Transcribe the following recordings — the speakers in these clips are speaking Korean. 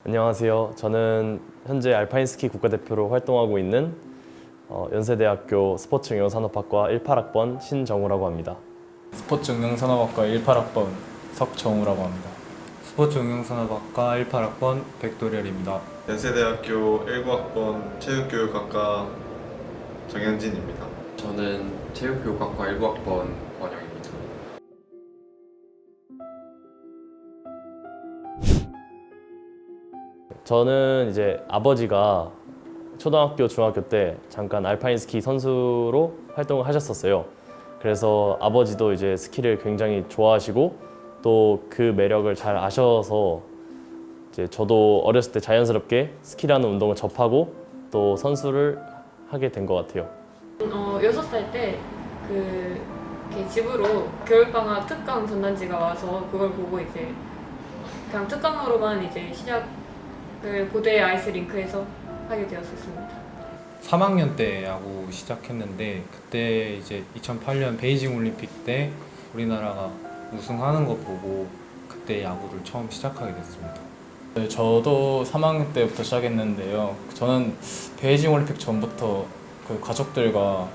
안녕하세요. 저는 현재 알파인스키 국가대표로 활동하고 있는 연세대학교 스포츠응용산업학과 18학번 신정우라고 합니다. 스포츠응용산업학과 18학번 석정우라고 합니다. 스포츠응용산업학과 18학번 백도렬입니다. 연세대학교 19학번 체육교육학과 정현진입니다. 저는 체육교육학과 1학번 권영입니다. 저는 이제 아버지가 초등학교, 중학교 때 잠깐 알파인스키 선수로 활동을 하셨었어요. 그래서 아버지도 이제 스키를 굉장히 좋아하시고 또 그 매력을 잘 아셔서 이제 저도 어렸을 때 자연스럽게 스키라는 운동을 접하고 또 선수를 하게 된 것 같아요. 6살 때 이렇게 집으로 겨울방학 특강 전단지가 와서 그걸 보고 이제 그냥 특강으로만 이제 시작을 고대 아이스링크에서 하게 되었었습니다. 3학년 때 야구 시작했는데 그때 이제 2008년 베이징 올림픽 때 우리나라가 우승하는 거 보고 그때 야구를 처음 시작하게 됐습니다. 네, 저도 3학년 때부터 시작했는데요. 저는 베이징 올림픽 전부터 그 가족들과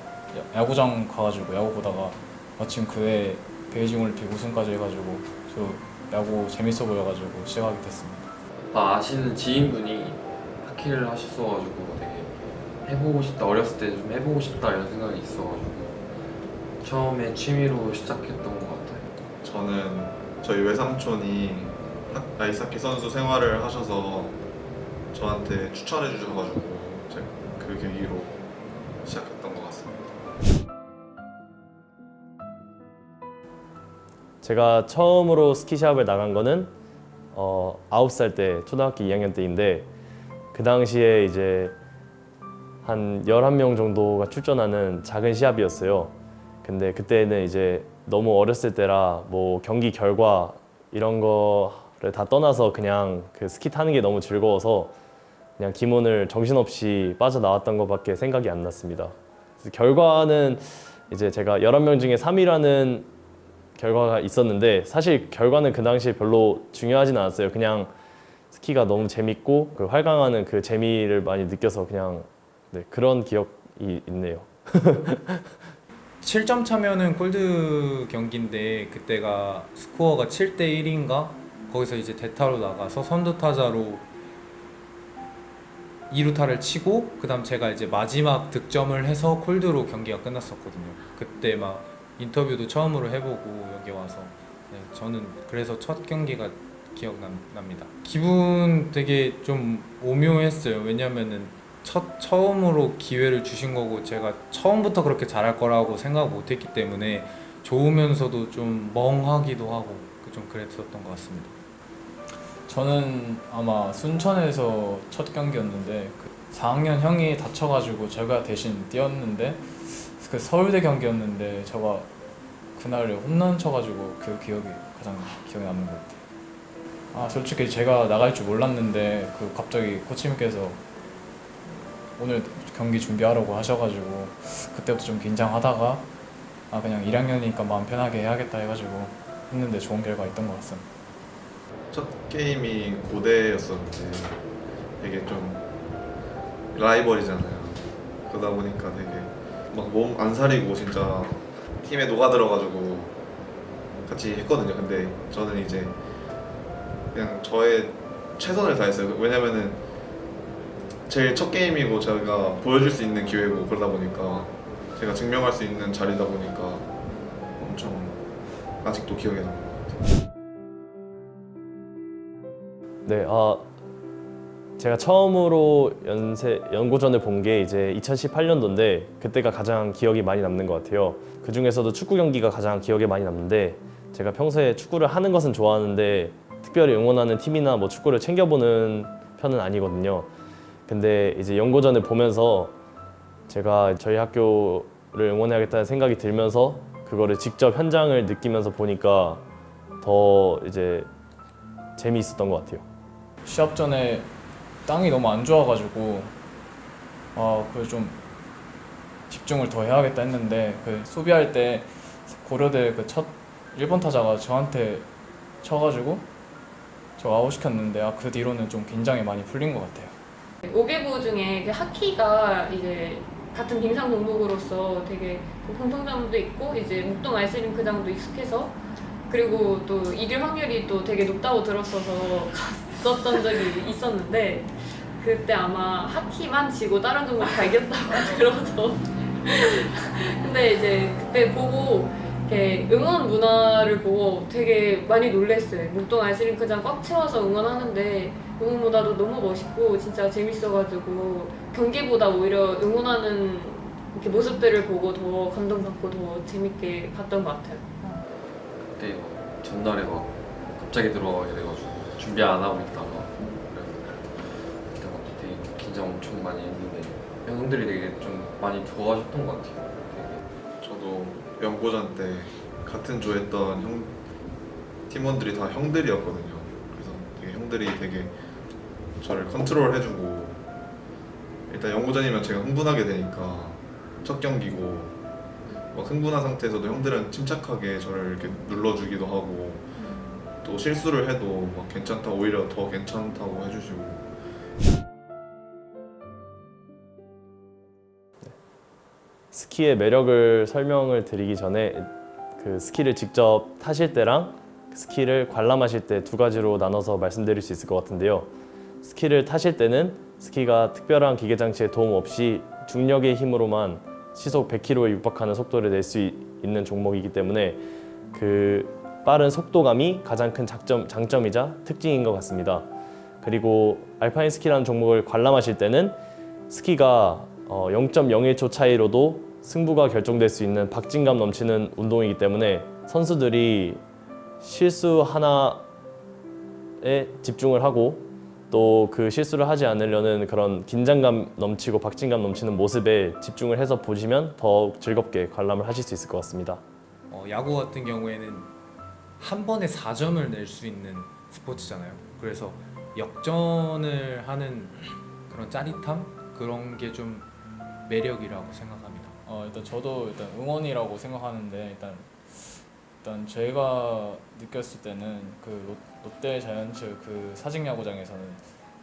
야구장 가가지고 야구 보다가 마침 그해 베이징 올림픽 우승까지 해가지고 저 야구 재밌어 보여가지고 시작하게 됐습니다. 아시는 지인분이 하키를 하셨어가지고 되게 해보고 싶다, 어렸을 때 좀 해보고 싶다 이런 생각이 있어가지고 처음에 취미로 시작했던 것 같아요. 저는 저희 외삼촌이 아이스하키 선수 생활을 하셔서 저한테 추천해 주셔가지고 제가 그 계기로 시작했던 것 같습니다. 제가 처음으로 스키 시합을 나간 거는 9살 때 초등학교 2학년 때인데 그 당시에 이제 한 11명 정도가 출전하는 작은 시합이었어요. 근데 그때는 이제 너무 어렸을 때라 뭐 경기 결과 이런 거를 다 떠나서 그냥 그 스키 타는 게 너무 즐거워서 그냥 기본을 정신없이 빠져나왔던 것밖에 생각이 안 났습니다. 그래서 결과는 이제 제가 11명 중에 3위라는 결과가 있었는데 사실 결과는 그 당시에 별로 중요하진 않았어요. 그냥 스키가 너무 재밌고 그 활강하는 그 재미를 많이 느껴서 그냥 그런 기억이 있네요. 7점 차면은 골드 경기인데 그때가 스코어가 7대 1인가? 거기서 이제 대타로 나가서 선두 타자로 2루타를 치고 그다음 제가 이제 마지막 득점을 해서 콜드로 경기가 끝났었거든요. 그때 막 인터뷰도 처음으로 해보고 여기 와서 저는 그래서 첫 경기가 기억납니다. 기분 되게 좀 오묘했어요. 왜냐면은 처음으로 기회를 주신 거고 제가 처음부터 그렇게 잘할 거라고 생각 못했기 때문에 좋으면서도 좀 멍하기도 하고 좀 그랬었던 것 같습니다. 저는 아마 순천에서 첫 경기였는데 4학년 형이 다쳐가지고 제가 대신 뛰었는데 그 서울대 경기였는데 제가 그날 홈런 쳐가지고 그 기억이 가장 기억에 남는 것 같아요. 솔직히 제가 나갈 줄 몰랐는데 그 갑자기 코치님께서 오늘 경기 준비하라고 하셔가지고 그때부터 좀 긴장하다가 그냥 1학년이니까 마음 편하게 해야겠다 해가지고 했는데 좋은 결과 있던 것 같습니다. 첫 게임이 고대였었는데 되게 좀 라이벌이잖아요. 그러다 보니까 되게 막 몸 안 사리고 진짜 팀에 녹아들어가지고 같이 했거든요. 근데 저는 이제 그냥 저의 최선을 다했어요. 왜냐면은 제일 첫 게임이고 제가 보여줄 수 있는 기회고 그러다 보니까 제가 증명할 수 있는 자리다 보니까 엄청 아직도 기억에 남는 것 같아요. 네, 제가 처음으로 연고전을 본 게 이제 2018년도인데 그때가 가장 기억이 많이 남는 것 같아요. 그 중에서도 축구 경기가 가장 기억에 많이 남는데 제가 평소에 축구를 하는 것은 좋아하는데 특별히 응원하는 팀이나 뭐 축구를 챙겨보는 편은 아니거든요. 근데 이제 연고전을 보면서 제가 저희 학교를 응원해야겠다는 생각이 들면서 그거를 직접 현장을 느끼면서 보니까 더 이제 재미있었던 것 같아요. 시합 전에 땅이 너무 안 좋아가지고 그래서 좀 집중을 더 해야겠다 했는데 그 수비할 때 고려대 그 첫 1번 타자가 저한테 쳐가지고 저 아웃시켰는데 그 뒤로는 좀 긴장이 많이 풀린 것 같아요. 5개부 중에 하키가 이제 같은 빙상 종목으로서 되게 공통점도 있고 이제 목동 아이스링크장도 익숙해서 그리고 또 이길 확률이 또 되게 높다고 들었어서 갔었던 적이 있었는데 그때 아마 하키만 지고 다른 종목 다 이겼다고 들어서 근데 이제 그때 보고 이렇게 응원 문화를 보고 되게 많이 놀랐어요. 목동 아이스링크장 꽉 채워서 응원하는데 응원보다도 너무 멋있고 진짜 재밌어가지고 경기보다 오히려 응원하는 이렇게 모습들을 보고 더 감동받고 더 재밌게 봤던 것 같아요. 그때 막 전날에 막 갑자기 들어가게 돼가지고 준비 안 하고 있다가 그때 막 되게 긴장 엄청 많이 했는데 형들이 되게 좀 많이 좋아하셨던 것 같아요. 저도 연고전 때 같은 조했던 팀원들이 다 형들이었거든요. 그래서 되게 형들이 되게 저를 컨트롤 해주고 일단 연고전이면 제가 흥분하게 되니까 첫 경기고 막 흥분한 상태에서도 형들은 침착하게 저를 이렇게 눌러주기도 하고 또 실수를 해도 막 괜찮다고 오히려 더 괜찮다고 해주시고 스키의 매력을 설명을 드리기 전에 그 스키를 직접 타실 때랑 스키를 관람하실 때 두 가지로 나눠서 말씀드릴 수 있을 것 같은데요. 스키를 타실 때는 스키가 특별한 기계 장치의 도움 없이 중력의 힘으로만 시속 100km에 육박하는 속도를 낼 수 있는 종목이기 때문에 그 빠른 속도감이 가장 큰 장점이자 특징인 것 같습니다. 그리고 알파인 스키라는 종목을 관람하실 때는 스키가 0.01초 차이로도 승부가 결정될 수 있는 박진감 넘치는 운동이기 때문에 선수들이 실수 하나에 집중을 하고 또 그 실수를 하지 않으려는 그런 긴장감 넘치고 박진감 넘치는 모습에 집중을 해서 보시면 더 즐겁게 관람을 하실 수 있을 것 같습니다. 야구 같은 경우에는 한 번에 4점을 낼 수 있는 스포츠잖아요. 그래서 역전을 하는 그런 짜릿함 그런 게 좀 매력이라고 생각합니다. 일단 저도 일단 응원이라고 생각하는데 일단 제가 느꼈을 때는 그 롯데 자이언츠 그 사직 야구장에서는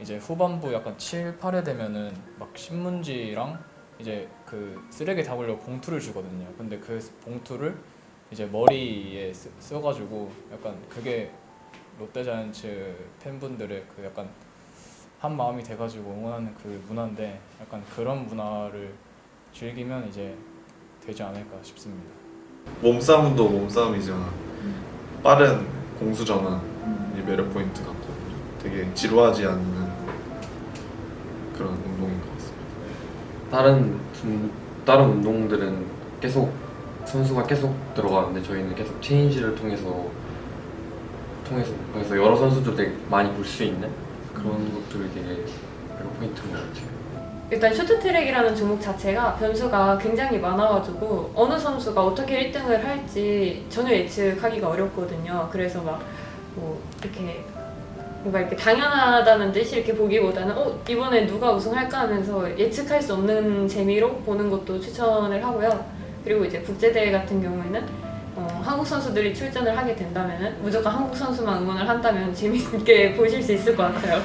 이제 후반부 약간 7, 8회 되면은 막 신문지랑 이제 그 쓰레기 담으려고 봉투를 주거든요. 근데 그 봉투를 이제 머리에 써가지고 약간 그게 롯데 자이언츠 팬분들의 그 약간 한 마음이 돼가지고 응원하는 그 문화인데 약간 그런 문화를 즐기면 이제 되지 않을까 싶습니다. 몸싸움도 몸싸움이지만 빠른 공수 전환이 매력 포인트 같거든요. 되게 지루하지 않는 그런 운동인 것 같습니다. 다른 운동들은 계속 선수가 계속 들어가는데 저희는 계속 체인지를 통해서 그래서 여러 선수들 되게 많이 볼 수 있는 그런 것들이 되게 매력 포인트인 것 같아요. 일단 쇼트트랙이라는 종목 자체가 변수가 굉장히 많아가지고 어느 선수가 어떻게 1등을 할지 전혀 예측하기가 어렵거든요. 그래서 막 뭐 이렇게 뭔가 이렇게 당연하다는 듯이 이렇게 보기보다는 이번에 누가 우승할까 하면서 예측할 수 없는 재미로 보는 것도 추천을 하고요. 그리고 이제 국제대회 같은 경우에는 한국 선수들이 출전을 하게 된다면은 무조건 한국 선수만 응원을 한다면 재밌게 보실 수 있을 것 같아요.